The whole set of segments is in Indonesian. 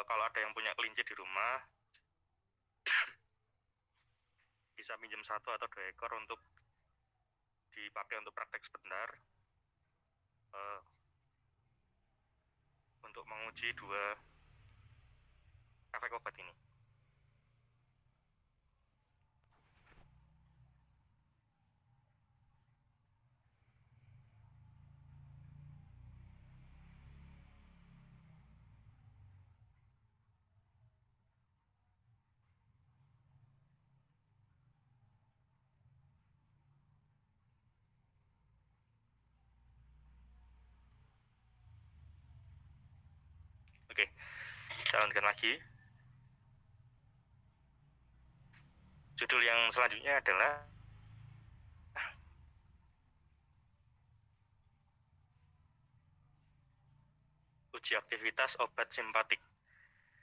Kalau ada yang punya kelinci di rumah, bisa pinjam 1 atau 2 ekor untuk dipakai untuk praktek sebentar, untuk menguji 2 efek obat ini. Oke, jalankan lagi. Judul yang selanjutnya adalah uji aktivitas obat simpatik,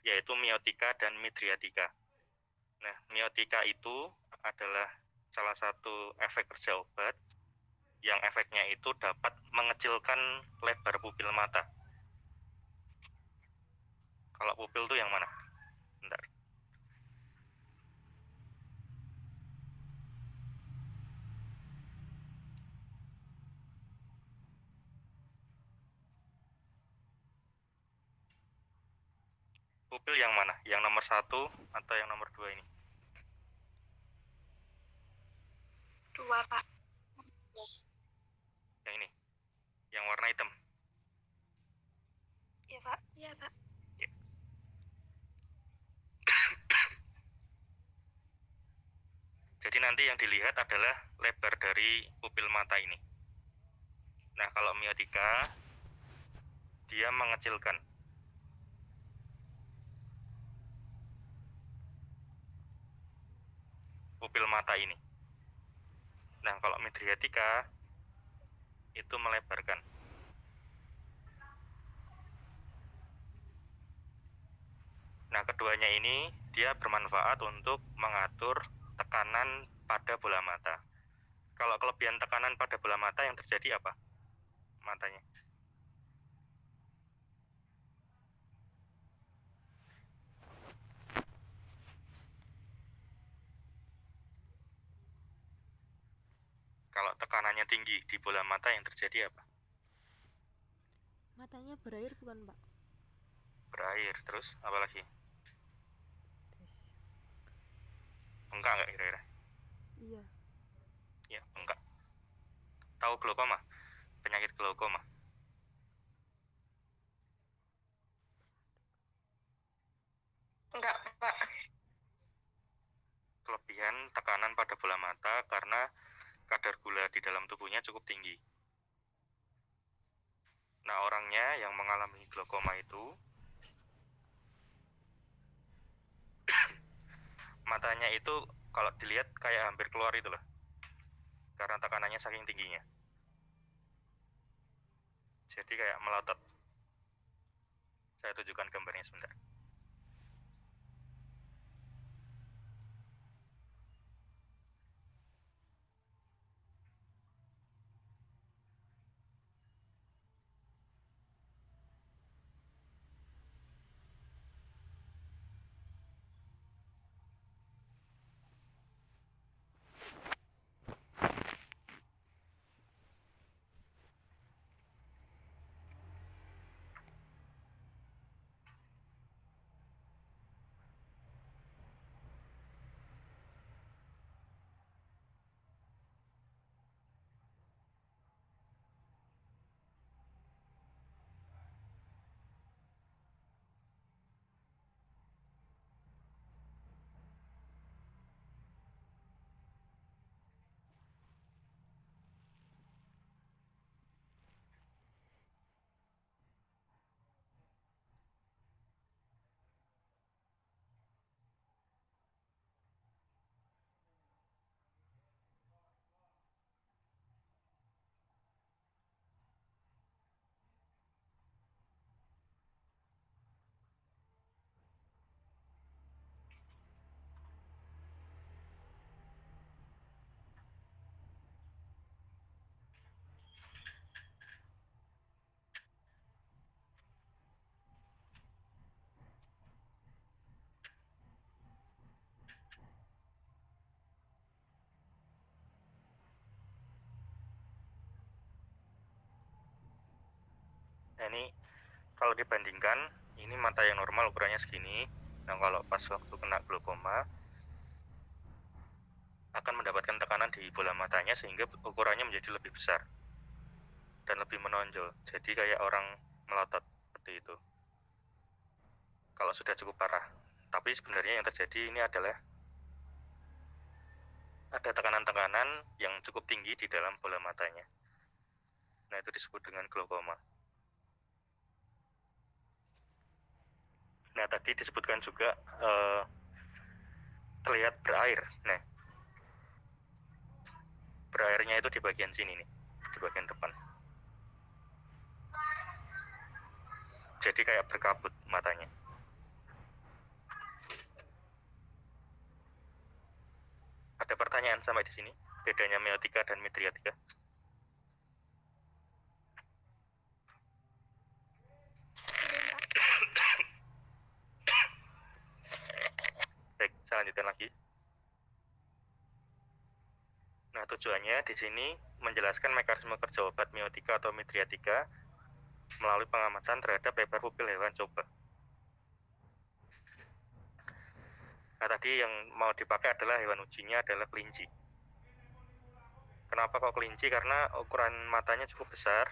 yaitu miotika dan midriatika. Nah, miotika itu adalah salah satu efek kerja obat yang efeknya itu dapat mengecilkan lebar pupil mata. Kalau pupil itu yang mana? Bentar. Pupil yang mana? Yang nomor 1 atau yang nomor 2 ini? 2, Pak. Yang ini, yang warna hitam. Iya, Pak. Iya, Pak. Ya. Jadi nanti yang dilihat adalah lebar dari pupil mata ini. Nah, kalau miotika, dia mengecilkan. Pupil mata ini. Nah, kalau midriatika, itu melebarkan. Nah, keduanya ini dia bermanfaat untuk mengatur tekanan pada bola mata. Kalau kelebihan tekanan pada bola mata yang terjadi apa? Matanya. Kalau tekanannya tinggi di bola mata yang terjadi apa? Matanya berair bukan, Pak? Berair. Terus apa lagi? Terus. Bengkak nggak kira-kira? Iya. Ya, bengkak. Tahu glaukoma? Penyakit glaukoma. Enggak, Pak. Kelebihan tekanan pada bola mata karena kadar gula di dalam tubuhnya cukup tinggi. Nah, orangnya yang mengalami glaukoma itu matanya itu kalau dilihat kayak hampir keluar itu loh, karena tekanannya saking tingginya. Jadi kayak melotot. Saya tunjukkan gambarnya sebentar. Nah ini kalau dibandingkan, ini mata yang normal ukurannya segini. Nah kalau pas waktu kena glaukoma akan mendapatkan tekanan di bola matanya sehingga ukurannya menjadi lebih besar dan lebih menonjol. Jadi kayak orang melotot seperti itu. Kalau sudah cukup parah. Tapi sebenarnya yang terjadi ini adalah ada tekanan-tekanan yang cukup tinggi di dalam bola matanya. Nah itu disebut dengan glaukoma. Nah tadi disebutkan juga terlihat berair. Nah berairnya itu di bagian sini nih, di bagian depan. Jadi kayak berkabut matanya. Ada pertanyaan sampai di sini? Bedanya miotika dan midriatika? Baik, saya lanjutkan lagi. Nah, tujuannya di sini menjelaskan mekanisme kerja obat miotika atau midriatika melalui pengamatan terhadap lebar pupil hewan coba. Nah, tadi yang mau dipakai adalah hewan ujinya adalah kelinci. Kenapa kok kelinci? Karena ukuran matanya cukup besar,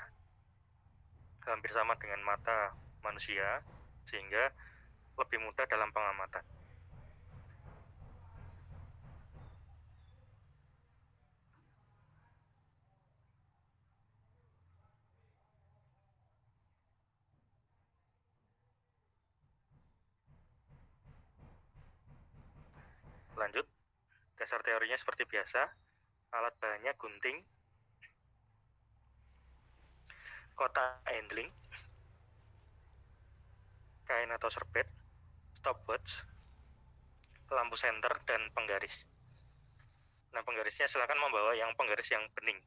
hampir sama dengan mata manusia, sehingga lebih mudah dalam pengamatan. Lanjut, dasar teorinya seperti biasa, alat bahannya gunting, kotak handling, kain atau serbet, stopwatch, lampu senter, dan penggaris. Nah, penggarisnya silakan membawa yang penggaris yang bening.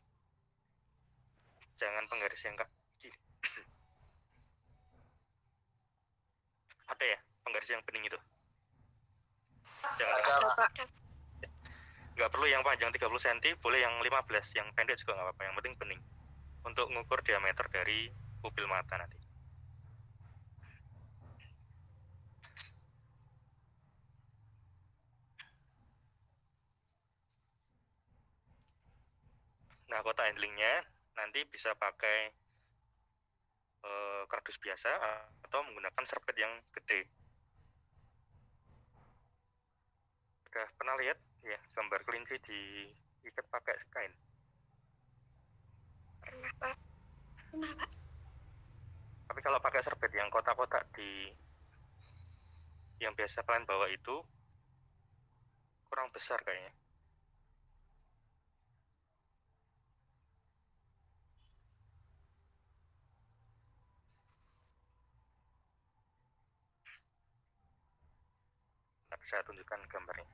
Jangan penggaris yang kaki. Ada ya penggaris yang bening itu? Jangan Ada, Pak. nggak perlu yang panjang 30 cm, boleh yang 15, yang pendek juga nggak apa-apa, yang penting bening. Untuk mengukur diameter dari pupil mata nanti. Nah, kotak handlingnya nanti bisa pakai kardus biasa atau menggunakan serbet yang gede. Udah pernah lihat ya gambar kelinci diikat pakai kain? Pernah, Pak. Pernah, Pak. Tapi kalau pakai serbet yang kotak-kotak yang biasa kalian bawa itu kurang besar kayaknya. Nah, saya tunjukkan gambarnya.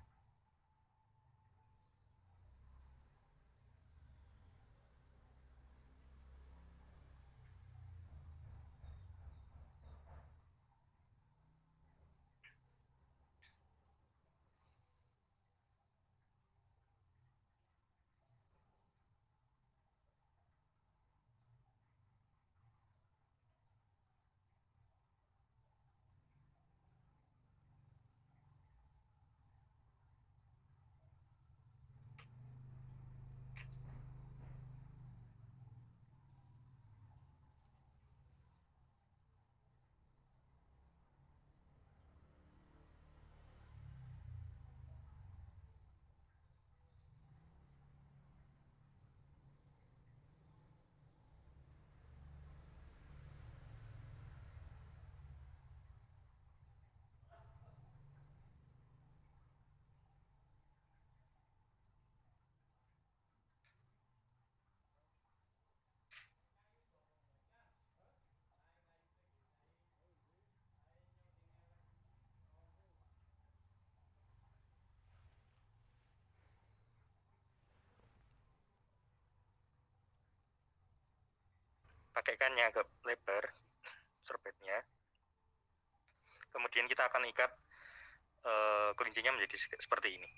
Pakaikannya agak lebar serbetnya. Kemudian kita akan ikat kelincinya menjadi seperti ini.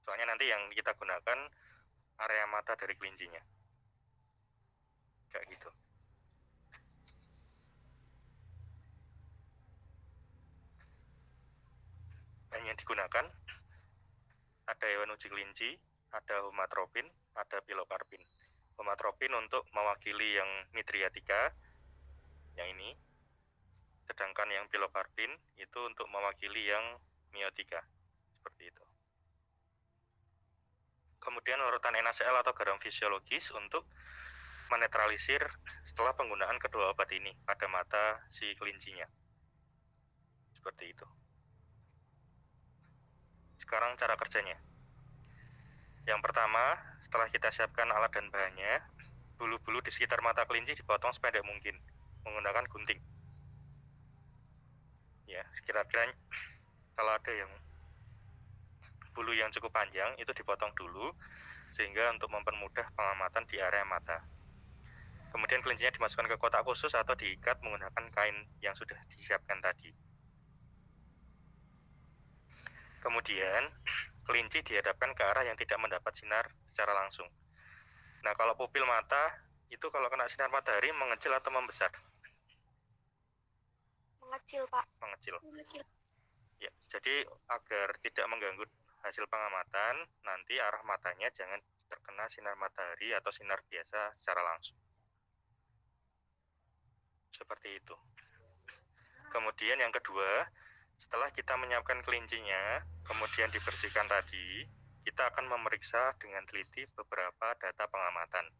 Soalnya nanti yang kita gunakan area mata dari kelincinya. Kayak gitu. bahan yang digunakan ada hewan uji kelinci, ada homatropin, ada pilokarpin. Homatropin untuk mewakili yang midriatica, yang ini, sedangkan yang pilokarpin itu untuk mewakili yang miotica, seperti itu. Kemudian larutan NaCl atau garam fisiologis untuk menetralisir setelah penggunaan kedua obat ini pada mata si kelincinya. Seperti itu. Sekarang cara kerjanya. Yang pertama, setelah kita siapkan alat dan bahannya, bulu-bulu di sekitar mata kelinci dipotong sependek mungkin menggunakan gunting. Ya, kira-kira kalau ada yang bulu yang cukup panjang itu dipotong dulu sehingga untuk mempermudah pengamatan di area mata. Kemudian kelincinya dimasukkan ke kotak khusus atau diikat menggunakan kain yang sudah disiapkan tadi. Kemudian kelinci dihadapkan ke arah yang tidak mendapat sinar secara langsung. Nah, kalau pupil mata itu kalau kena sinar matahari mengecil atau membesar? Mengecil, Pak. Mengecil. Mengecil. Ya, jadi agar tidak mengganggu hasil pengamatan, nanti arah matanya jangan terkena sinar matahari atau sinar biasa secara langsung. Seperti itu. Kemudian yang kedua, setelah kita menyiapkan kelincinya, kemudian dibersihkan tadi, kita akan memeriksa dengan teliti beberapa data pengamatan.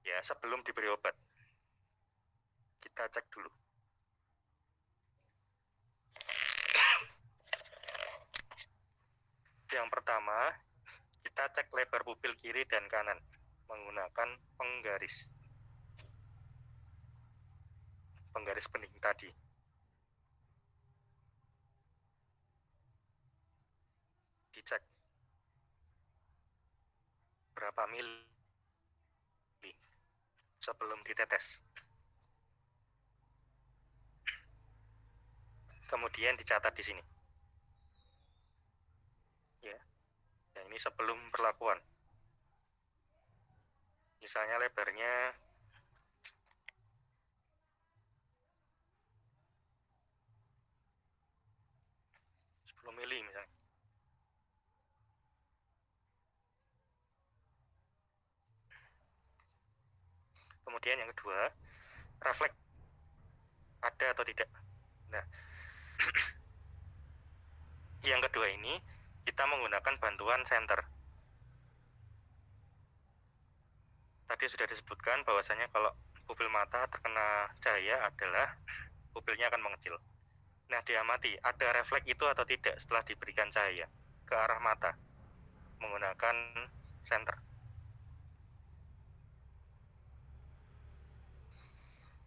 Ya, sebelum diberi obat. Kita cek dulu. Yang pertama, kita cek lebar pupil kiri dan kanan menggunakan penggaris bening tadi. Dicek berapa mili sebelum ditetes. Kemudian dicatat di sini. Ya, yang ini sebelum perlakuan. Misalnya lebarnya 10 mili misalnya. Kemudian yang kedua, refleks ada atau tidak. Nah, yang kedua ini kita menggunakan bantuan senter. Tadi sudah disebutkan bahwasanya kalau pupil mata terkena cahaya adalah pupilnya akan mengecil. Nah, diamati ada refleks itu atau tidak setelah diberikan cahaya ke arah mata menggunakan senter.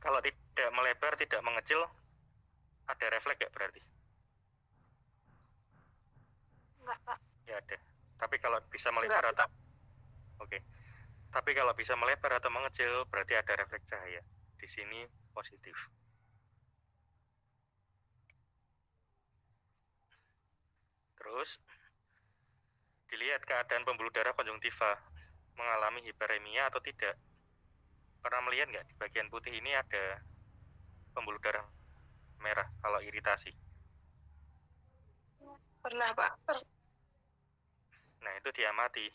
Kalau tidak melebar, tidak mengecil, ada refleks ya berarti? Enggak, Pak. Ya ada. Tapi kalau bisa melebar atau Oke. Tapi kalau bisa melebar atau mengecil, berarti ada refleks cahaya. Di sini positif. Terus dilihat keadaan pembuluh darah konjungtiva mengalami hiperemia atau tidak. Pernah melihat nggak di bagian putih ini ada pembuluh darah merah kalau iritasi? Pernah, Pak. Nah, itu diamati.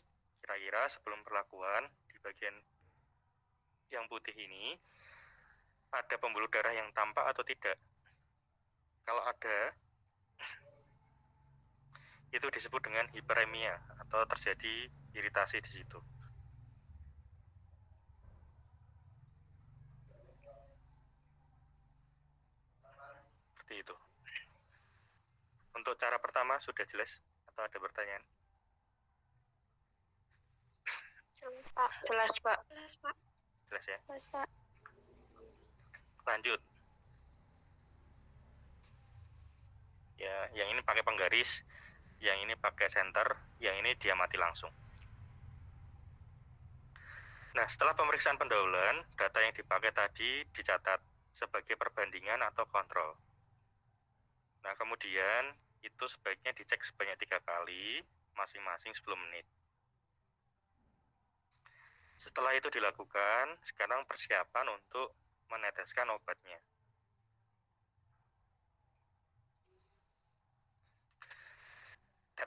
Kira-kira sebelum perlakuan di bagian yang putih ini ada pembuluh darah yang tampak atau tidak. Kalau ada, itu disebut dengan hiperemia atau terjadi iritasi di situ. Seperti itu. Untuk cara pertama sudah jelas atau ada pertanyaan? Jelas, Pak. Jelas, Pak. Jelas, Pak. Jelas ya? Jelas, Pak. Lanjut. Ya, yang ini pakai penggaris, yang ini pakai senter, yang ini diamati langsung. Nah, setelah pemeriksaan pendahuluan, data yang dipakai tadi dicatat sebagai perbandingan atau kontrol. Nah, kemudian itu sebaiknya dicek sebanyak 3 kali, masing-masing 10 menit. Setelah itu dilakukan, sekarang persiapan untuk meneteskan obatnya.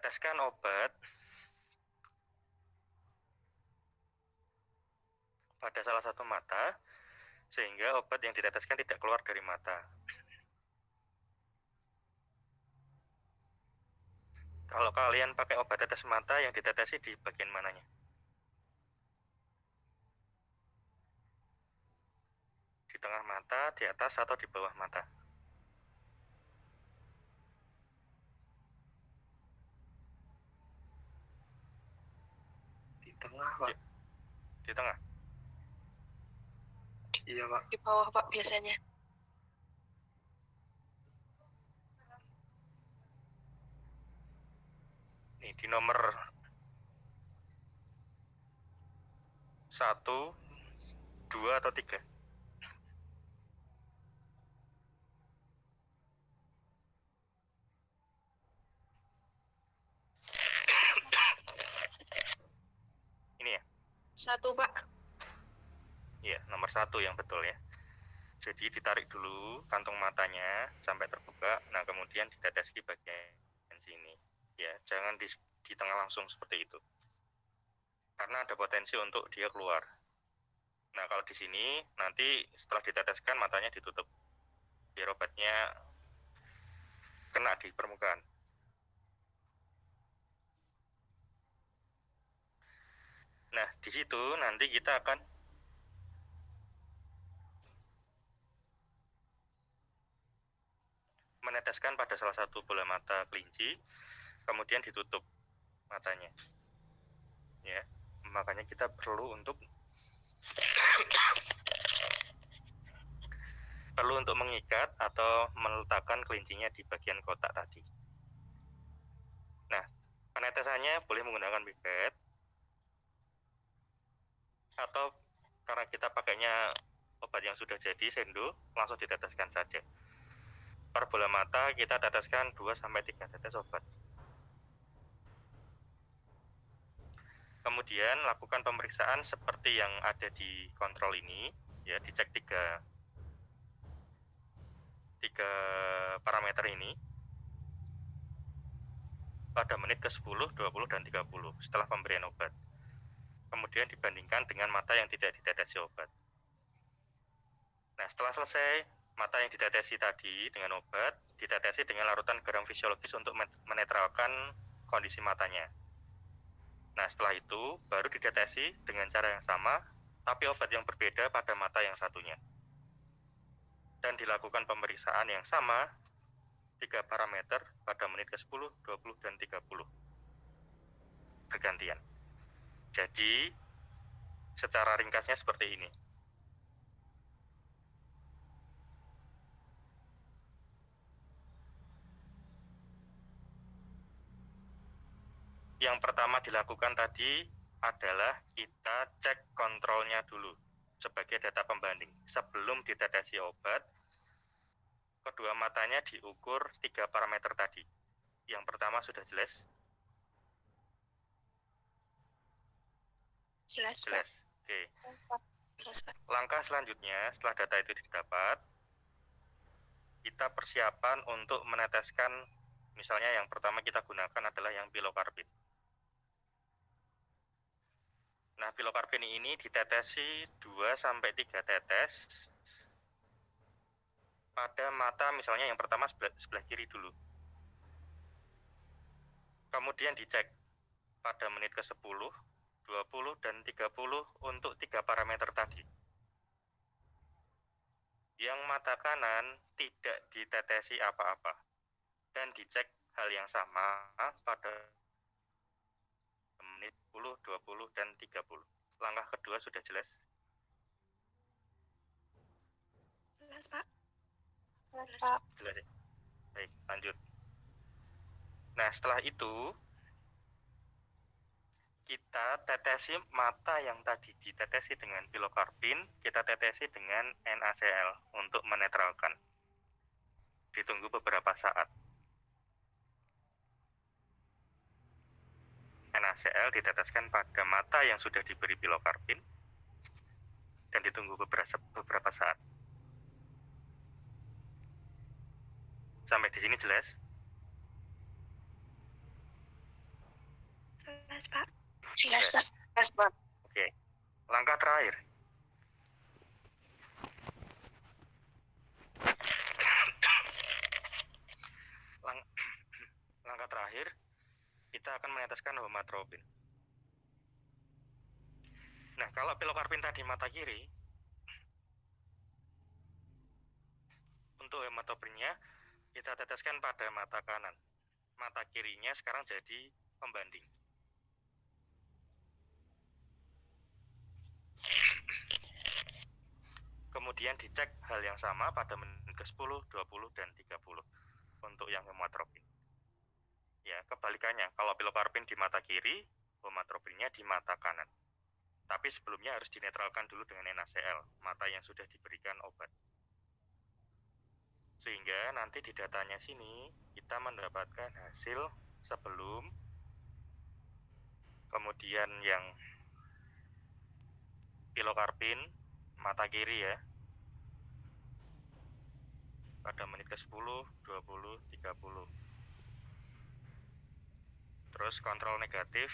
diteteskan obat pada salah satu mata, sehingga obat yang diteteskan tidak keluar dari mata. Kalau kalian pakai obat tetes mata, yang ditetesi di bagian mananya? Di tengah mata, di atas, atau di bawah mata? Di tengah, Pak. Di tengah? Iya, Pak. Di bawah, Pak, biasanya. Nih, di nomor 1, 2, atau 3? Ini ya? 1, Pak. Iya, nomor 1 yang betul ya. Jadi ditarik dulu kantung matanya sampai terbuka, nah kemudian ditetesi di bagian sini. Ya, jangan di tengah langsung seperti itu. Karena ada potensi untuk dia keluar. Nah, kalau di sini nanti setelah diteteskan matanya ditutup. Biar obatnya kena di permukaan. Nah, di situ nanti kita akan meneteskan pada salah satu bola mata kelinci, kemudian ditutup matanya. Ya, makanya kita perlu untuk mengikat atau meletakkan kelincinya di bagian kotak tadi. Nah, penetesannya boleh menggunakan pipet, atau karena kita pakainya obat yang sudah jadi, sendo, langsung diteteskan saja. Per bola mata kita teteskan 2-3 tetes obat. Kemudian lakukan pemeriksaan seperti yang ada di kontrol ini, ya, dicek tiga parameter ini pada menit ke-10, 20, dan 30 setelah pemberian obat. Kemudian dibandingkan dengan mata yang tidak ditetesi obat. Nah, setelah selesai mata yang ditetesi tadi dengan obat, ditetesi dengan larutan garam fisiologis untuk menetralkan kondisi matanya. Nah, setelah itu baru ditetesi dengan cara yang sama, tapi obat yang berbeda pada mata yang satunya. Dan dilakukan pemeriksaan yang sama, 3 parameter pada menit ke-10, 20, dan 30. Bergantian. Jadi, secara ringkasnya seperti ini. Yang pertama dilakukan tadi adalah kita cek kontrolnya dulu sebagai data pembanding. Sebelum ditetesi obat, kedua matanya diukur 3 parameter tadi. Yang pertama sudah jelas? Jelas, Pak. Jelas. Oke. Jelas, Pak. Langkah selanjutnya setelah data itu didapat, kita persiapan untuk meneteskan, misalnya yang pertama kita gunakan adalah yang pilocarpin. Nah, pilocarpin ini ditetesi 2-3 tetes pada mata, misalnya yang pertama sebelah kiri dulu. Kemudian dicek pada menit ke-10, 20, dan 30 untuk 3 parameter tadi. Yang mata kanan tidak ditetesi apa-apa dan dicek hal yang sama pada menit 10, 20, dan 30. Langkah kedua sudah jelas? Jelas, Pak. Jelas, Pak. Jelas ya? Baik, lanjut. Nah, setelah itu kita tetesi mata yang tadi ditetesi dengan pilocarpin, kita tetesi dengan NaCl untuk menetralkan. Ditunggu beberapa saat. NaCl diteteskan pada mata yang sudah diberi pilocarpin dan ditunggu beberapa saat. Sampai di sini jelas? Jelas, Pak. Jelas, Pak. Jelas, Pak. Oke. Langkah terakhir. Langkah terakhir, kita akan meneteskan homatropin. Nah, kalau pilokarpin tadi mata kiri, untuk hematoprinnya kita teteskan pada mata kanan. Mata kirinya sekarang jadi pembanding. Kemudian dicek hal yang sama pada menit ke-10, 20, dan 30 untuk yang hematropin. Ya, kebalikannya, kalau pilokarpin di mata kiri, homatropinnya di mata kanan. Tapi sebelumnya harus dinetralkan dulu dengan NaCl, mata yang sudah diberikan obat. Sehingga nanti di datanya sini kita mendapatkan hasil sebelum, kemudian yang pilokarpin mata kiri ya, pada menit ke-10, 20, 30. Terus kontrol negatif,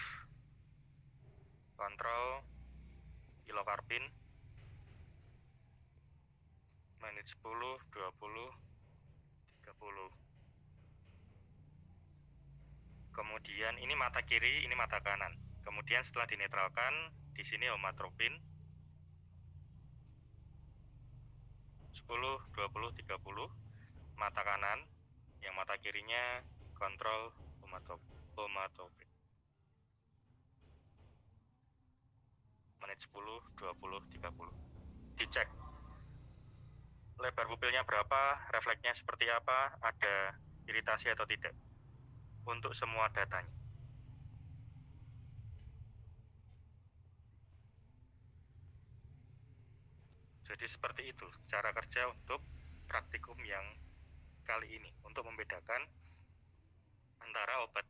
kontrol pilokarpin menit 10, 20, 30. Kemudian ini mata kiri, ini mata kanan. Kemudian setelah dinetralkan, di sini homatropin 10, 20, 30. Mata kanan, yang mata kirinya kontrol homatropin. Menit 10, 20, 30. Dicek lebar pupilnya berapa, refleksnya seperti apa, ada iritasi atau tidak, untuk semua datanya. Jadi seperti itu cara kerja untuk praktikum yang kali ini, untuk membedakan antara obat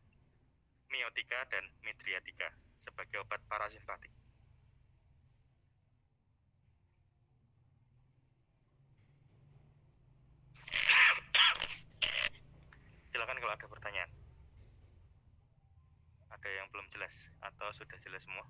miotika dan midriatika sebagai obat parasimpatik. Silakan kalau ada pertanyaan. Ada yang belum jelas atau sudah jelas semua?